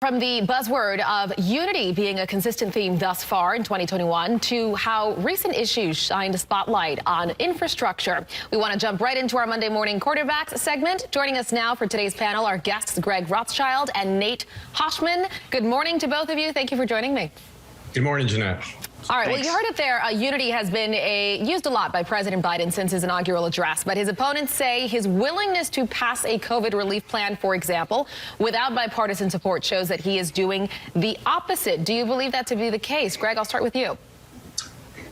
From the buzzword of unity being a consistent theme thus far in 2021 to how recent issues shined a spotlight on infrastructure. We want to jump right into our Monday morning quarterbacks segment. Joining us now for today's panel are guests Gregg Rothschild and Nate Hochman. Good morning to both of you. Thank you for joining me. Good morning, Jeanette. All right, Thanks. well, you heard it there. Unity has been used a lot by President Biden since his inaugural address, but his opponents say his willingness to pass a COVID relief plan, for example, without bipartisan support shows that he is doing the opposite. Do you believe that to be the case? Gregg, I'll start with you.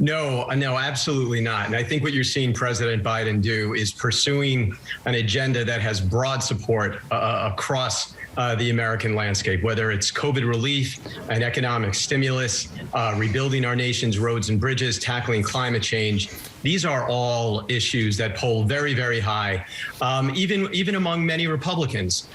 No, absolutely not. And I think what you're seeing President Biden do is pursuing an agenda that has broad support across the American landscape, whether it's COVID relief, an economic stimulus, rebuilding our nation's roads and bridges, tackling climate change. These are all issues that poll very, very high, even among many Republicans.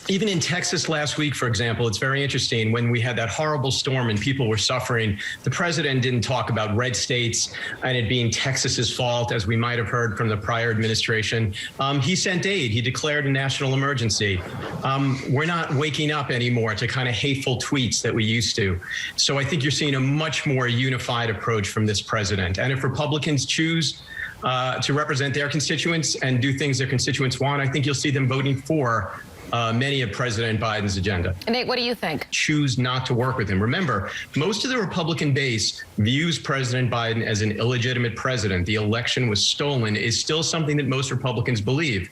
Even in Texas last week, for example, it's very interesting. When we had that horrible storm and people were suffering, the president didn't talk about red states and it being Texas's fault, as we might have heard from the prior administration. He sent aid. He declared a national emergency. We're not waking up anymore to kind of hateful tweets that we used to. So I think you're seeing a much more unified approach from this president. And if Republicans choose to represent their constituents and do things their constituents want, I think you'll see them voting for many of President Biden's agenda. Nate, what do you think? Choose not to work with him. Remember, most of the Republican base views President Biden as an illegitimate president. The election was stolen is still something that most Republicans believe.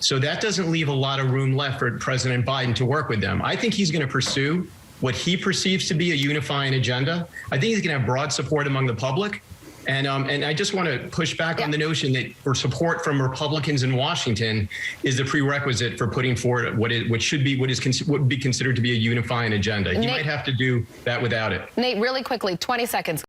So that doesn't leave a lot of room left for President Biden to work with them. I think he's going to pursue what he perceives to be a unifying agenda. I think he's going to have broad support among the public. And I just want to push back on the notion that for support from Republicans in Washington is the prerequisite for putting forward what would be considered to be a unifying agenda. You might have to do that without it. Nate, really quickly, 20 seconds.